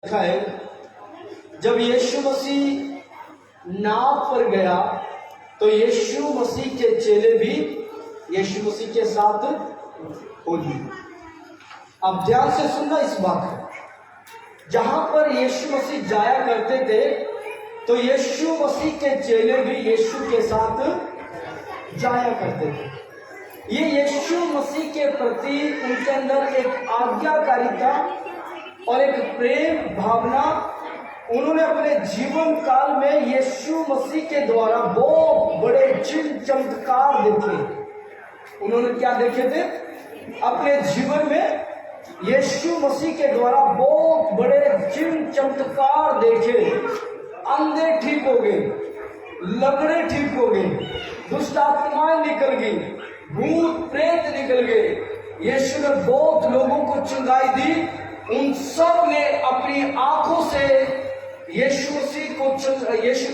लिखा है जब यीशु मसीह नाव पर गया तो यीशु मसीह के चेले भी यीशु मसीह के साथ हो लिए। अब ध्यान से सुनना इस बात को, जहां पर यीशु मसीह जाया करते थे तो यीशु मसीह के चेले भी यीशु के साथ जाया करते थे। ये यीशु मसीह के प्रति उनके अंदर एक आज्ञाकारिता और एक प्रेम भावना उन्होंने अपने जीवन काल में यीशु मसीह के द्वारा बहुत बड़े चिन्ह चमत्कार देखे। उन्होंने क्या देखे थे अपने जीवन में? यीशु मसीह के द्वारा बहुत बड़े चिन्ह चमत्कार देखे। अंधे ठीक हो गए, लंगड़े ठीक हो गए, दुष्ट आत्माएं निकल गई, भूत प्रेत निकल गए। यीशु ने बहुत लोगों को चंगाई दी। उन सब ने अपनी आंखों से यीशु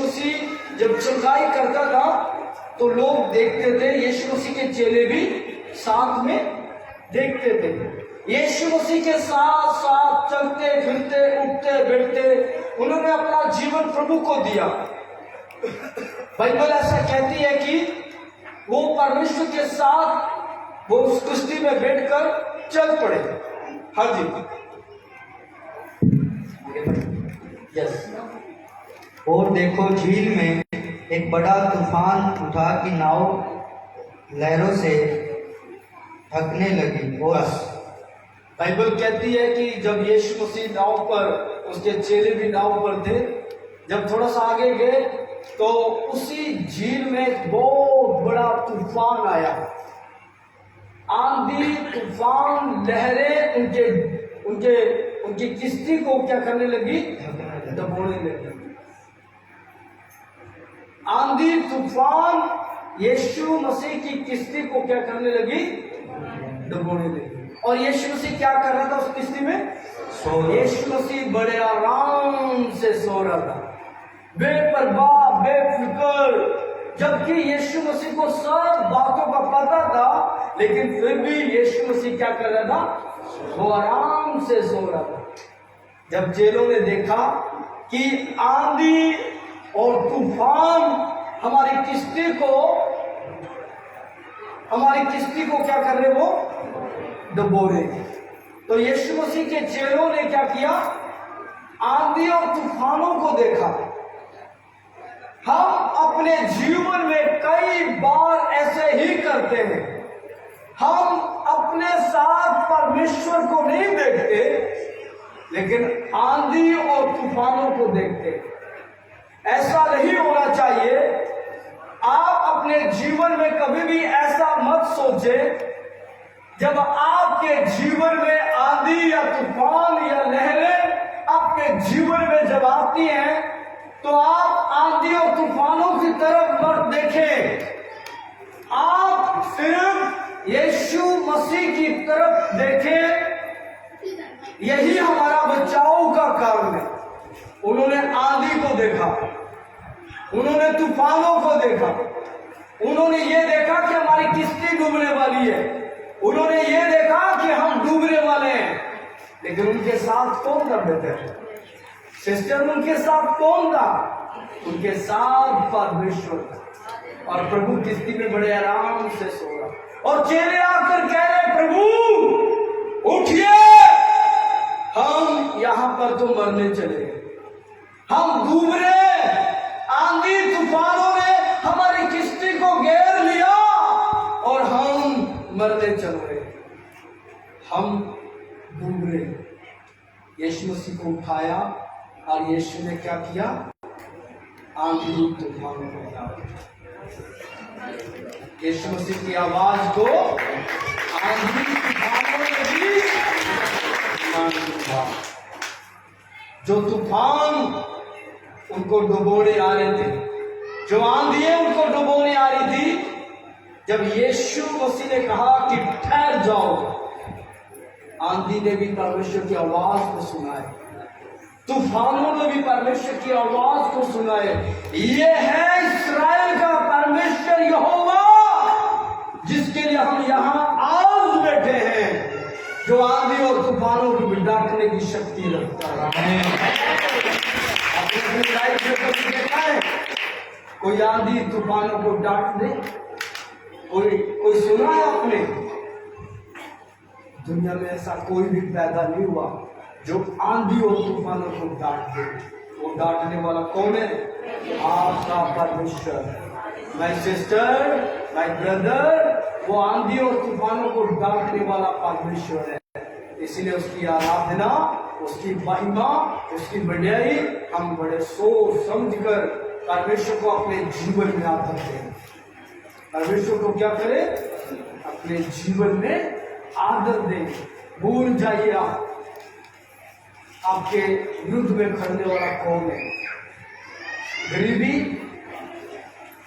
मसीह जब चंगाई करता था तो लोग देखते थे। यीशु मसीह के चेले भी साथ में देखते थे। यीशु मसीह के साथ साथ चलते फिरते उठते बैठते उन्होंने अपना जीवन प्रभु को दिया। बाइबल ऐसा कहती है कि वो परमेश्वर के साथ वो उस कुश्ती में बैठकर चल पड़े। हाँ जी, यस। और देखो झील में एक बड़ा तूफान उठा कि नाव लहरों से ढकने लगी। और बाइबल कहती है कि जब यीशु मसीह नाव पर, उसके चेले भी नाव पर थे, जब थोड़ा सा आगे गए तो उसी झील में एक बहुत बड़ा तूफान आया। आंधी, तूफान, लहरें उनकी किश्ती को क्या करने लगी? दबोने लगी। आंधी तूफान यीशु मसीह की किश्ती को क्या करने लगी? दबोने लगी। और यीशु मसीह क्या कर रहा था उस किश्ती में? यीशु मसीह बड़े आराम से सो रहा था, बेपरवाह, बेफिक्र। जबकि यीशु मसीह को सब बातों का पता था, लेकिन फिर भी यीशु मसीह क्या कर रहा था? वो आराम से सो रहा था। जब चेलों ने देखा कि आंधी और तूफान हमारी किश्ती को क्या कर रहे? वो डुबो रहे। तो यीशु मसीह के चेलों ने क्या किया? आंधी और तूफानों को देखा। हम अपने जीवन में कई बार ऐसे ही करते हैं। हम अपने साथ परमेश्वर को नहीं देखते, लेकिन आंधी और तूफानों को देखते। ऐसा नहीं होना चाहिए। आप अपने जीवन में कभी भी ऐसा मत सोचे, जब आपके जीवन में आंधी या तूफान या लहरें आपके जीवन में जब आती हैं, तो आप आंधी और तूफानों की तरफ मत देखें। आप सिर्फ यीशु मसीह की तरफ देखें। यही हमारा बचाव का कारण है। उन्होंने आंधी को देखा, उन्होंने तूफानों को देखा, उन्होंने ये देखा कि हमारी किश्ती डूबने वाली है, उन्होंने ये देखा कि हम डूबने वाले हैं। लेकिन उनके साथ कौन था बेटे? सिस्टर, उनके साथ कौन था? उनके साथ परमेश्वर था। और प्रभु किश्ती में बड़े आराम से सो रहा। और चेले आकर कह रहे, प्रभु उठिए, हम यहां पर तो मरने चले, हम डूब रहे। आंधी तूफानों ने हमारी किश्ती को घेर लिया और हम मरने चल रहे, हम डूब रहे। यीशु मसीह को उठाया और यीशु ने क्या किया? आंधी तूफानों को हटा। यीशु मसीह की आवाज को आंधी तूफानों ने भी मान लिया। जो तूफान उनको डुबोने आ रहे थे, जो आंधियां उनको डुबोने आ रही थी, जब यीशु मसीह ने कहा कि ठहर जाओ, आंधी ने भी परमेश्वर की आवाज को सुना है, तूफानों ने भी परमेश्वर की आवाज को सुना है। ये है इस्राएल का परमेश्वर यहोवा, जिसके लिए हम यहाँ आज बैठे हैं, जो आंधी और तूफानों को भी डांटने की शक्ति रखता है। अपनी लाइफ में कभी देखा है कोई आंधी तूफानों को डांट दे? कोई सुना है आपने? दुनिया में ऐसा कोई भी पैदा नहीं हुआ जो आंधी और तूफानों को डांट दे। वो डांटने वाला कौन है? आपका परमेश्वर। माय सिस्टर, माय ब्रदर, वो आंधी और तूफानों को डांटने वाला परमेश्वर है। इसलिए उसकी आराधना, उसकी महिमा, उसकी बढ़ाई हम बड़े सोच समझकर परमेश्वर को अपने जीवन में आदर दें। परमेश्वर को क्या करें? अपने जीवन में आदर दें। भूल जाइए आप आपके विरुद्ध में खड़ने वाला कौन है। गरीबी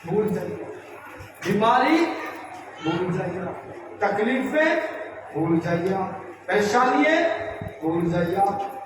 भूल जाइए, बीमारी भूल जाइए, तकलीफें भूल जाइए, परेशानियां भूल जाइए।